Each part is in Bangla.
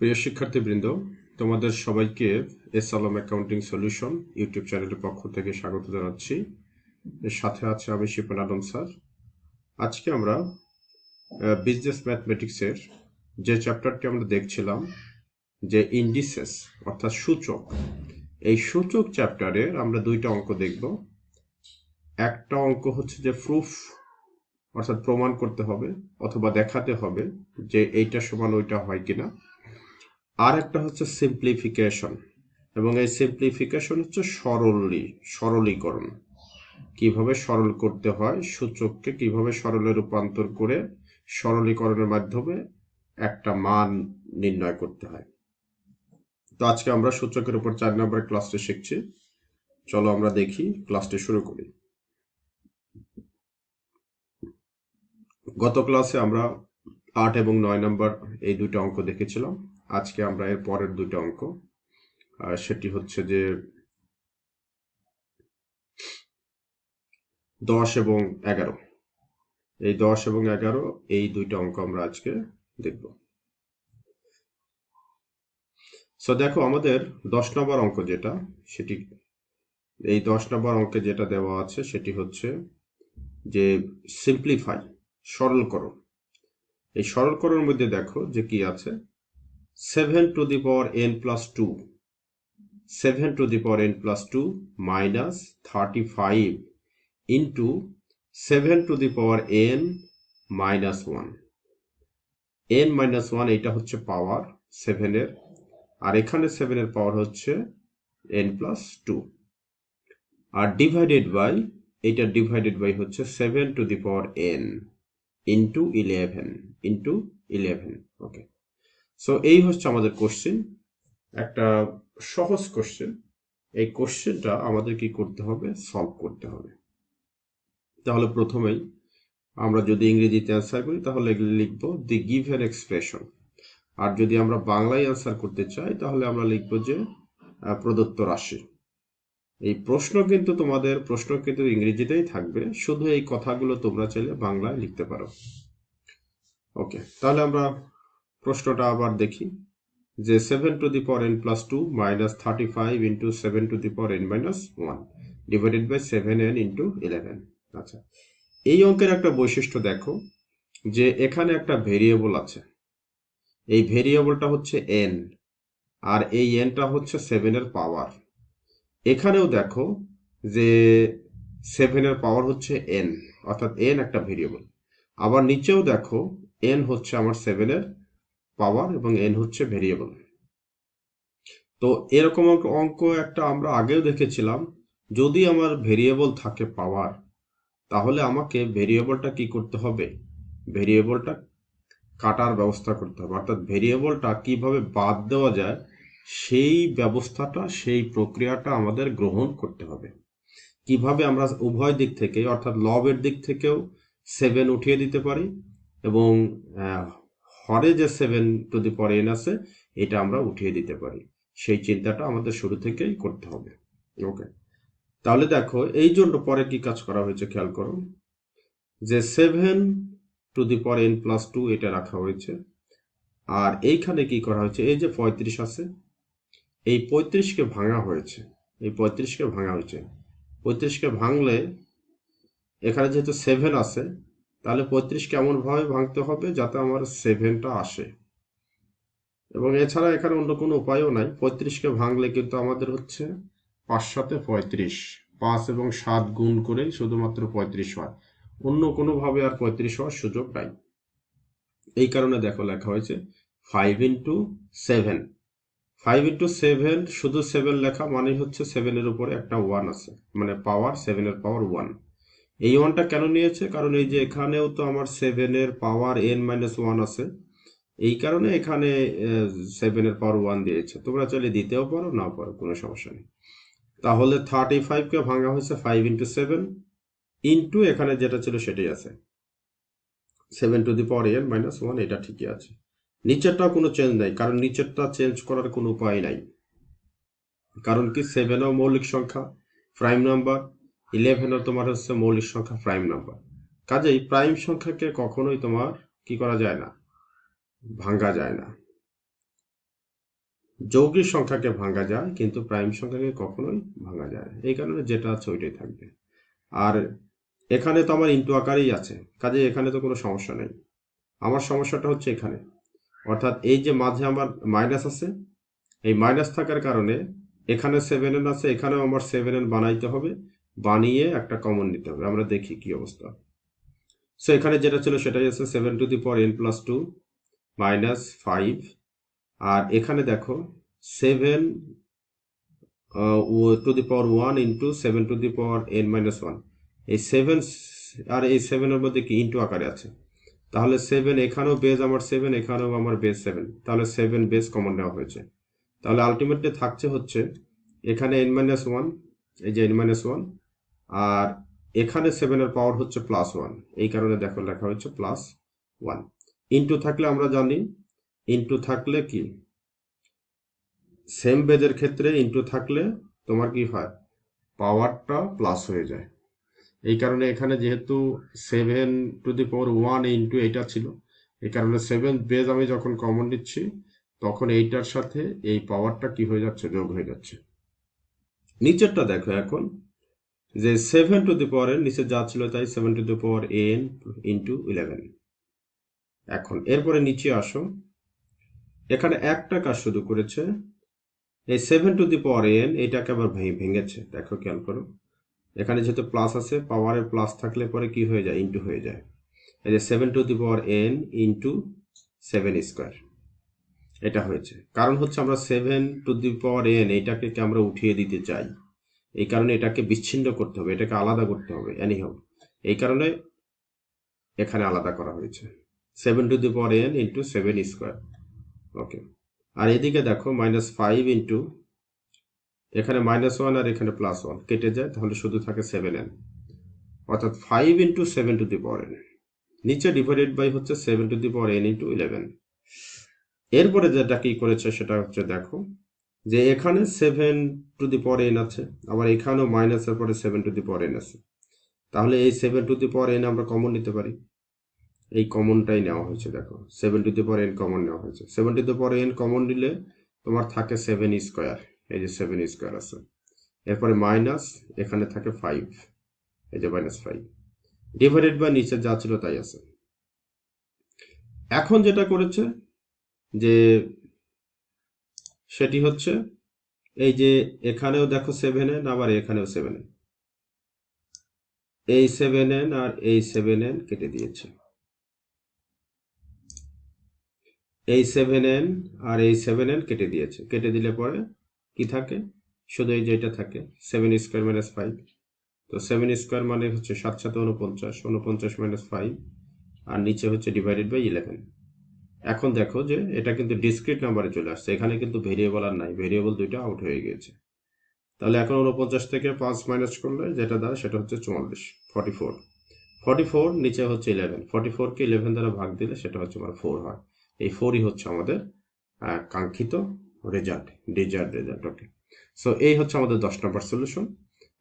প্রিয় শিক্ষার্থীবৃন্দ, তোমাদের সবাইকে এস-আলম অ্যাকাউন্টিং সলিউশন ইউটিউব চ্যানেলের পক্ষ থেকে স্বাগত জানাচ্ছি। এর সাথে আছে আমি শিপন আলম স্যার। আজকে আমরা বিজনেস ম্যাথমেটিক্সের যে চ্যাপ্টারটি আমরা দেখছিলাম, যে ইন্ডিসেস অর্থাৎ সূচক, এই সূচক চ্যাপ্টারের আমরা দুইটা অঙ্ক দেখব। একটা অঙ্ক হচ্ছে যে প্রুফ অর্থাৎ প্রমাণ করতে হবে অথবা দেখাতে হবে যে এইটা সমান ওইটা হয় কিনা। আর একটা হচ্ছে সিম্পলিফিকেশন, এবং এই সিম্পলিফিকেশন হচ্ছে সরলীকরণ। কিভাবে সরল করতে হয়, সূচককে কিভাবে সরলে রূপান্তর করে সরলীকরণের মাধ্যমে একটা মান নির্ণয় করতে হয়। তো আজকে আমরা সূচকের উপর 4 নম্বরের ক্লাসটি শিখছি। চলো আমরা দেখি, ক্লাসটি শুরু করি। গত ক্লাসে আমরা 8 এবং 9 নম্বর এই দুটো অঙ্ক দেখেছিলাম। আজকে আমরা এর পরের দুটো অঙ্ক, সেটি হচ্ছে যে 10 এবং 11। এই 10 এবং 11 এই দুইটা অঙ্ক আমরা আজকে দেখব। সো দেখো, আমাদের 10 নম্বর অঙ্ক যেটা, সেটি এই 10 নম্বর অঙ্কে যেটা দেওয়া আছে সেটি হচ্ছে যে সিম্পলিফাই, সরলকরণ। এই সরলকরণের মধ্যে দেখো যে কি আছে, 7 to the power n plus 2, 7 to the power n plus 2 minus 35 into 7 to the power n minus 1। n minus 1 এটা হচ্ছে পাওয়ার 7 এর, আর এখানে 7 এর পাওয়ার হচ্ছে n প্লাস 2, আর ডিভাইডেড বাই, এটা ডিভাইডেড বাই হচ্ছে 7 to the power n into 11। Okay, so এই হচ্ছে আমাদের কোশ্চেন, একটা সহজ কোশ্চেন। এই কোশ্চেনটা আমাদের কি করতে হবে, সলভ করতে হবে। তাহলে প্রথমেই আমরা যদি ইংরেজিতে অ্যান্সার করি তাহলে লিখবো দি গিভেন এক্সপ্রেশন, আর যদি আমরা বাংলায় অ্যান্সার করতে চাই তাহলে আমরা লিখবো যে প্রদত্ত রাশি। এই প্রশ্ন কিন্তু ইংরেজিতেই থাকবে, শুধু এই কথাগুলো তোমরা চাইলে বাংলায় লিখতে পারো। ওকে, তাহলে আমরা প্রশ্নটা আবার দেখি যে 7 to the power n plus 2 minus 35 into 7 to the power n minus 1 divided by 7n into 11। আচ্ছা, এই অঙ্কের একটা বৈশিষ্ট্য দেখো যে এখানে একটা ভেরিয়েবল আছে। এই ভেরিয়েবলটা হচ্ছে n, আর এই nটা হচ্ছে 7 এর পাওয়ার। এখানেও দেখো যে 7 এর পাওয়ার হচ্ছে n, অর্থাৎ n একটা ভেরিয়েবল। আবার নিচেও দেখো n হচ্ছে আমার 7 এর পাওয়ার এবং n হচ্ছে ভেরিয়েবল। তো এরকম অঙ্ক একটা আমরা আগেও দেখেছিলাম, যদি আমার ভেরিয়েবল থাকে পাওয়ার, তাহলে আমাকে ভেরিয়েবলটা কি করতে হবে, ভেরিয়েবলটা কাটার ব্যবস্থা করতে হবে, অর্থাৎ ভেরিয়েবলটা কিভাবে বাদ দেওয়া যায় সেই ব্যবস্থাটা, সেই প্রক্রিয়াটা আমাদের গ্রহণ করতে হবে। কিভাবে আমরা উভয় দিক থেকে, অর্থাৎ লবের দিক থেকেও 7 উঠিয়ে দিতে পারি, এবং হরে যে 7 টু দি পাওয়ার n আছে এটা আমরা উঠিয়ে দিতে পারি, সেই চিন্তাটা আমাদের শুরু থেকেই করতে হবে। ওকে, তাহলে দেখো এই জন্য পরে কি কাজ করা হয়েছে খেয়াল করো, যে 7 to the power n plus 2 এটা রাখা হয়েছে, আর এইখানে কি করা হয়েছে, এই যে 35 আছে, এই 35কে ভাঙা হয়েছে, এই 35কে ভাঙা হয়েছে। 35কে ভাঙলে এখানে যেহেতু 7 আছে, তাহলে 35 কেমন ভাবে ভাঙতে হবে যাতে আমার 7টা আসে, এবং এছাড়া এখানে অন্য কোনো উপায়ও নাই। 35কে ভাঙলে কিন্তু আমাদের হচ্ছে 5 সাথে 35, 5 এবং 7 গুণ করেই শুধুমাত্র 35 হয়, অন্য কোনোভাবে আর 35 হওয়ার সুযোগ নাই। এই কারণে দেখো লেখা হয়েছে 5 ইন্টু 7। 5 ইন্টু 7, শুধু 7 লেখা মানে হচ্ছে 7 এর উপরে একটা 1 আছে, মানে পাওয়ার 7 এর পাওয়ার 1। এই 1টা কেন নিয়েছে, কারণ এই যে এখানেও তো আমার 7 এর পাওয়ার n মাইনাস 1 আছে, এই কারণে এখানে 7 এর পাওয়ার 1 দিয়েছে। তোমরা চাইলে দিতেও পারো, নাও পারো, কোনো সমস্যা নেই। তাহলে 35কে ভাঙা হয়েছে 5 ইন্টু 7 ইন্টু এখানে যেটা ছিল সেটাই আছে, 7 to the power n minus 1, এটা ঠিকই আছে। নিচেরটা কোনো চেঞ্জ নাই, কারণ নিচেরটা চেঞ্জ করার কোনো উপায় নাই, কারণ কি 7ও মৌলিক সংখ্যা, প্রাইম নাম্বার, 11ও তোমার হচ্ছে মৌলিক সংখ্যা, প্রাইম নাম্বার। কাজেই প্রাইম সংখ্যাকে কখনোই তোমার কি করা যায় না, ভাঙ্গা যায় না। যৌগিক সংখ্যাকে ভাঙা যায় কিন্তু প্রাইম সংখ্যাকে কখনোই ভাঙা যায় না। এই কারণে যেটা আছে ওইটাই থাকবে। আর এখানে তো আমার ইনটু আকারেই আছে, কাজে এখানে তো কোনো সমস্যা নেই। আমার সমস্যাটা হচ্ছে এখানে, অর্থাৎ এই যে মাঝে আমার মাইনাস আছে, এই মাইনাস থাকার কারণে এখানে 7n আছে, এখানেও আমার 7n বানাইতে হবে, বানিয়ে একটা কমন নিতে হবে। আমরা দেখি কি অবস্থা। সো এখানে যেটা ছিল সেটাই আছে 7n+2 -5, আর এখানে দেখো 7 1 ইন্টু 7n-1, এই 7 আর এই 7-এর মধ্যে কি ইন্টু আকারে আছে, তাহলে 7 এখানেও বেজ আমার 7, এখানেও আমার বেজ 7, তাহলে 7 বেজ কমন নেওয়া হয়েছে। তাহলে আলটিমেটলি থাকছে হচ্ছে এখানে n-1, এই যে n-1, আর এখানে 7-এর পাওয়ার হচ্ছে +1, এই কারণে দেখো লেখা হচ্ছে +1। ইন্টু থাকলে আমরা জানি, ইন্টু থাকলে কি সেম বেজের ক্ষেত্রে ইন্টু থাকলে তোমার কি হয়, পাওয়ারটা প্লাস হয়ে যায়। এই কারণে এখানে যেহেতু 7^1 ইন্টু এইটা ছিল, এই কারণে 7 বেজ আমি যখন কমন নিচ্ছি তখন এইটার সাথে এই পাওয়ারটা কি হয়ে যাচ্ছে, যোগ হয়ে যাচ্ছে। নিচেরটা দেখো এখন, যে 7n নিচে যা ছিল তাই 7n ইন্টু 11। এখন এরপরে নিচে আসো, এখানে একটা কাজ শুধু করেছে, এই 7n এটাকে আবার ভেঙেছে। দেখো খেয়াল করো, এখানে যেহেতু প্লাস আছে, পাওয়ারের প্লাস থাকলে পরে কি হয়ে যায়, ইন্টু হয়ে যায়। এই যে 7n ইন্টু 7^2 এটা হয়েছে। কারণ হচ্ছে আমরা 7n এইটাকে আমরা উঠিয়ে দিতে চাই, এই কারণে এটাকে বিচ্ছিন্ন করতে হবে, এটাকে আলাদা করতে হবে এনিহাউ, এই কারণে এখানে আলাদা করা হয়েছে 7n ইন্টু 7^2। ওকে, আর এদিকে দেখো -5 ইন্টু, এখানে -1 আর এখানে +1 কেটে যায়, তাহলে শুধু থাকে 7n, অর্থাৎ 5 ইন্টু 7n। নিচে ডিভাইডেড বাই হচ্ছে 7n ইন্টু 11। এরপরে যেটা কি করেছে সেটা হচ্ছে দেখো, যে এখানে 7n আছে, আবার এখানেও মাইনাসের পরে 7n আছে, তাহলে এই 7n আমরা কমন নিতে পারি। এই কমনটাই নেওয়া হয়েছে, দেখো 7n কমন নেওয়া হয়েছে। 7n কমন নিলে তোমার থাকে 7^2, এই যে 7^2 আছে, এরপরে মাইনাস, এখানে থাকে 5, এই যে -5, ডিভাইডেড বাই নিচে যা ছিল তাই আছে। এখন যেটা করেছে যে সেটি হচ্ছে এই যে এখানেও দেখো 7n, আবার এখানেও 7n, এই 7n আর এই 7n কেটে দিয়েছে, এই 7n আর এই 7n কেটে দিয়েছে। কেটে দিলে পরে কি থাকে, শুধু এই যে এটা থাকে 7^2 - 5, তো 7^2 মানে হচ্ছে 7 7 49, 49 - 5, আর নিচে হচ্ছে ডিভাইডেড বাই 11। এখন দেখো যে এটা কিন্তু ডিসক্রিট নাম্বারে চলে আসছে, এখানে কিন্তু ভেরিয়েবল আর নাই, ভেরিয়েবল দুইটা আউট হয়ে গিয়েছে। তাহলে এখন 49 থেকে 5 মাইনাস করলে যেটা দাঁড়ায় সেটা হচ্ছে 44, 44, 44 নিচে হচ্ছে 11, 44 কে 11 দ্বারা ভাগ দিলে সেটা হচ্ছে আমার 4 হয়। এই 4ই হচ্ছে আমাদের কাঙ্ক্ষিত রেজাল্ট, ডিজায়ার্ড রেজাল্ট। ওকে, সো এই হচ্ছে আমাদের 10 নম্বর সলিউশন।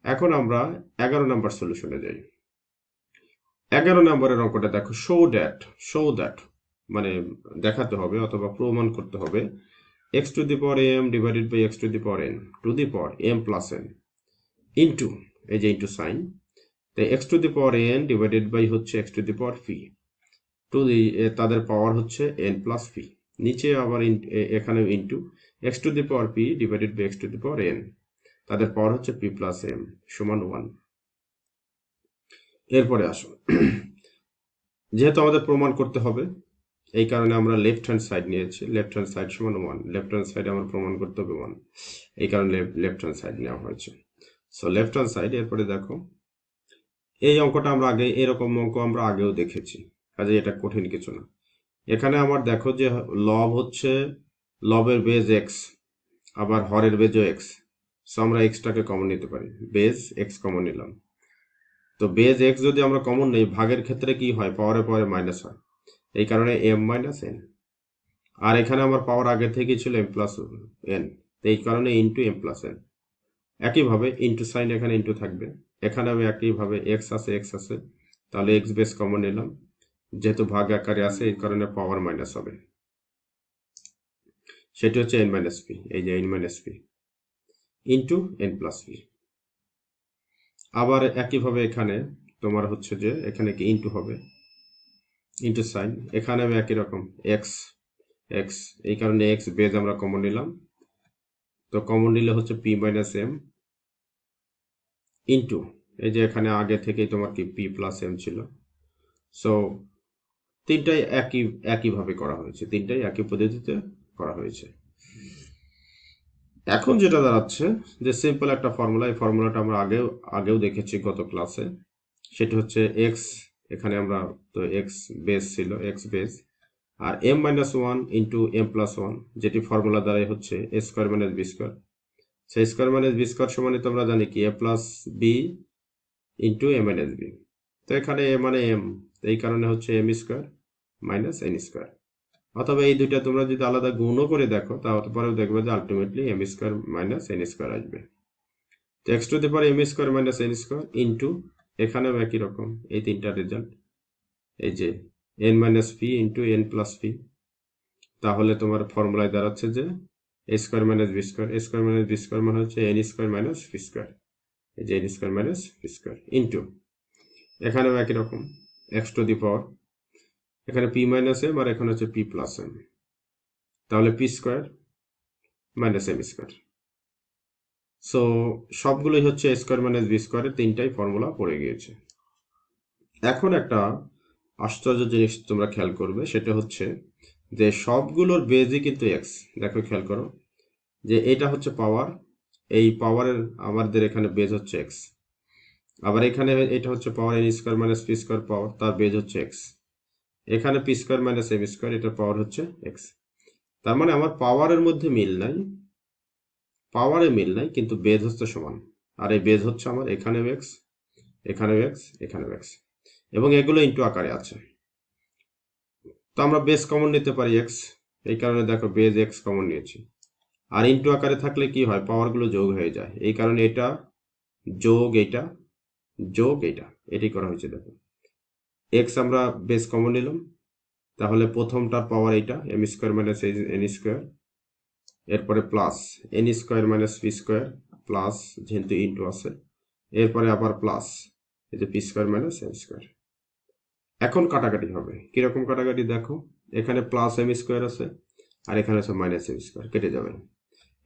এখন আমরা 11 নম্বর সলিউশনে যাই। 11 নম্বরের অঙ্কটা দেখো, শো দ্যাট মানে দেখাতে হবে অথবা প্রমাণ করতে হবে x⁴m divided by x⁴n to the power m plus n into, এই যে ইন্টু সাইন, তাই x⁴n ডিভাইডেড বাই হচ্ছে x⁴p টু দি, তাদের পাওয়ার হচ্ছে n প্লাস p, নিচে আবার এখানে into x⁴p divided by x⁴n, তাদের পাওয়ার হচ্ছে p প্লাস m সমান 1। এরপরে আসো, যেহেতু আমাদের প্রমাণ করতে হবে এই কারণে আমরা লেফট হ্যান্ড সাইড নিয়েছি, লেফট হ্যান্ড সাইড সমান 1, লেফট হ্যান্ড সাইড আমার প্রমাণ করতে হবে 1, এই কারণে লেফট হ্যান্ড সাইড নেওয়া হয়েছে। So left hand side. এরপরে দেখো এই অঙ্কটা আমরা আগে, এরকম অঙ্ক আমরা আগেও দেখেছি, কাজে এটা কঠিন কিছু না। এখানে আমার দেখো যে লব হচ্ছে, লবের বেজ এক্স, আবার হরের বেজও এক্স, সো আমরা এক্সটাকে কমন নিতে পারি, বেজ এক্স কমন নিলাম। তো বেজ এক্স যদি আমরা কমন নেই, ভাগের ক্ষেত্রে কি হয়, পাওয়ারে পাওয়ারে মাইনাস হয়, এই কারণে m মাইনাস n, আর এখানে আমার পাওয়ার আগে থেকেই ছিল m প্লাস n, এই কারণে ইন্টু m প্লাস n। একইভাবে ইন্টু সাইন, এখানে ইন্টু থাকবে, এখানে আমি একইভাবে এক্স আছে, তাহলে এক্স বেস কমন নিলাম, যেহেতু ভাগ আকারে আছে এই কারণে পাওয়ার মাইনাস হবে। সেটি হচ্ছে n মাইনাস পি, এই যে n minus P into n plus P. আবার একইভাবে এখানে তোমার হচ্ছে যে এখানে কি ইন্টু হবে, ইন্টু সাইন, এখানে আমি একই রকম এক্স এক্স, এই কারণে এক্স বেজ আমরা কমন নিলাম, তো কমন নিলে হচ্ছে পি মাইনাস এম ইন্টু, এই যে এখানে আগে থেকেই তোমার কি পি প্লাস এম ছিল। সো তিনটাই একইভাবে করা হয়েছে, তিনটাই একই পদ্ধতিতে করা হয়েছে। এখন যেটা দাঁড়াচ্ছে যে সিম্পল একটা ফর্মুলা, এই ফর্মুলাটা আমরা আগেও দেখেছি গত ক্লাসে, সেটা হচ্ছে এক্স, এখানে আমরা তো এক্স বেস ছিল, এক্স বেস, আর M minus one into M plus one, যেটি ফর্মুলা দ্বারাই হচ্ছে A square minus B square. সেই স্কোয়ার মাইনাস বি স্কোয়ার সমানে তোমরা জানি কি A plus B into A minus B. তো এখানে এ মানে এম, এই কারণে হচ্ছে M square minus N square. অথবা এই দুইটা তোমরা যদি আলাদা গুণও করে দেখো তারপরেও দেখবে যে ultimately M square minus N square আসবে। তো X to the power M square minus N square into, এখানেও একই রকম এই তিনটা রেজাল্ট, এই যে N minus P into N plus P. তাহলে তোমার ফর্মুলায় দাঁড়াচ্ছে যে A square minus B square, A square minus B square মানে হচ্ছে N square minus P square, এই যে N square minus P square into, এখানেও একই রকম এক্স টু দি পাওয়ার, এখানে পি মাইনাস এম আর এখানে হচ্ছে পি প্লাস এম, তাহলে P square minus M square. So সবগুলোই হচ্ছে স্কোয়ার মাইনাস বি স্কোয়ারের তিনটাই ফর্মুলা পড়ে গিয়েছে। এখন একটা আশ্চর্য জিনিস তোমরা খেয়াল করবে, সেটা হচ্ছে যে সবগুলোর বেজই কিন্তু এক্স। দেখো খেয়াল করো যে এটা হচ্ছে পাওয়ার, এই পাওয়ারের আমাদের এখানে বেজ হচ্ছে এক্স, আবার এখানে এটা হচ্ছে power n square minus P square power, তার বেজ হচ্ছে এক্স, এখানে p square minus M square, এটার পাওয়ার হচ্ছে এক্স। তার মানে আমার পাওয়ারের মধ্যে মিল নাই, পাওয়ারে মিল নাই, কিন্তু বেজ হচ্ছে সমান। আর এই বেজ হচ্ছে আমার এখানেও এক্স, এখানেও এক্স, এখানেও এক্স, এবং এগুলো ইন্টু আকারে আছে। তো আমরা বেজ কমন নিতে পারি এক্স, এই কারণে দেখো বেজ এক্স কমন নিয়েছি। আর ইন্টু আকারে থাকলে কি হয়, পাওয়ারগুলো যোগ হয়ে যায়, এই কারণে এটা যোগ এইটা যোগ এইটা, এটি করা হয়েছে। দেখো এক্স আমরা বেজ কমন নিলাম, তাহলে প্রথমটার পাওয়ার এইটা m square minus N square, এরপরে plus n square minus P square plus, যেহেতু ইন্টু আছে, এরপরে আবার প্লাস এই যে p square minus N square. এখন কাটাকাটি হবে, কিরকম কাটাকাটি দেখো, এখানে প্লাস এম স্কোয়ার আছে আর এখানে আছে মাইনাস এম স্কোয়ার, কেটে যাবে।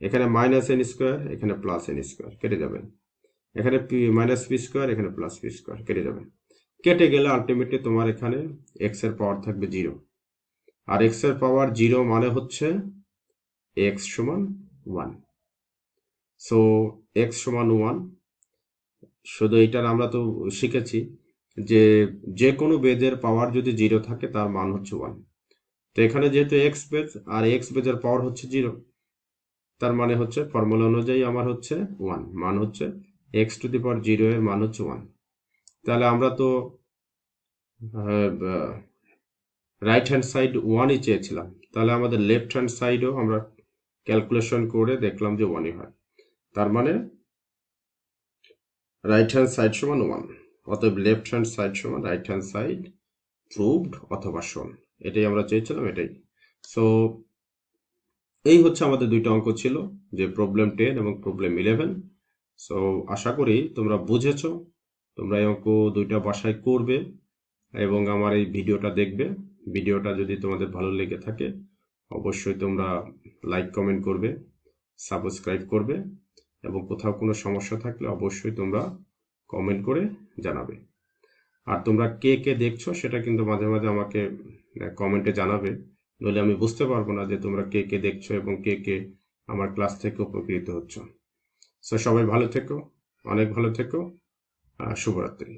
এখানে মাইনাস এন স্কোয়ার, এখানে প্লাস এন স্কোয়ার, কেটে যাবে। এখানে মাইনাস পি স্কোয়ার, এখানে প্লাস পি স্কোয়ার, কেটে যাবে। কেটে গেলে আলটিমেটলি তোমার এখানে এক্স এর পাওয়ার থাকবে জিরো, আর এক্স এর পাওয়ার জিরো মানে হচ্ছে এক্স সমান ওয়ান। সো এক্স সমান ওয়ান, শুধু এইটার আমরা তো শিখেছি যে যে কোনো বেজের পাওয়ার যদি জিরো থাকে তার মান হচ্ছে ওয়ান। তো এখানে যেহেতু এক্স বেজ আর এক্স বেজের পাওয়ার হচ্ছে জিরো, তার মানে হচ্ছে ফর্মুলা অনুযায়ী আমার হচ্ছে ওয়ান, মান হচ্ছে x to the power zero এর মান হচ্ছে ওয়ান। তাহলে আমরা তো রাইট হ্যান্ড সাইড ওয়ানই চেয়েছিলাম, তাহলে আমাদের লেফট হ্যান্ড সাইডও আমরা ক্যালকুলেশন করে দেখলাম যে ওয়ানই হয়, তার মানে রাইট হ্যান্ড সাইড সমান ওয়ান, অতএব লেফট হ্যান্ড সাইড সমান রাইট হ্যান্ড সাইড প্রুভড অথবা শোন, এটাই আমরা চেয়েছিলাম, এটাই। সো এই হচ্ছে আমাদের দুইটা অঙ্ক ছিল, যে প্রবলেম 10 এবং প্রবলেম 11। সো আশা করি তোমরা বুঝেছো, তোমরা এই অঙ্ক দুইটা বাসায় করবে এবং আমার এই ভিডিওটা দেখবে। ভিডিওটা যদি তোমাদের ভালো লেগে থাকে অবশ্যই তোমরা লাইক কমেন্ট করবে, সাবস্ক্রাইব করবে, এবং কোথাও কোনো সমস্যা থাকলে অবশ্যই তোমরা কমেন্ট করে জানাবে। আর তোমরা কে কে দেখছো সেটা কিন্তু মাঝে মাঝে আমাকে কমেন্টে জানাবে, নইলে আমি বুঝতে পারবো না যে তোমরা কে কে দেখছো এবং কে কে আমার ক্লাস থেকে উপকৃত হচ্ছ। সো সবাই ভালো থেকো, অনেক ভালো থেকো, শুভরাত্রি।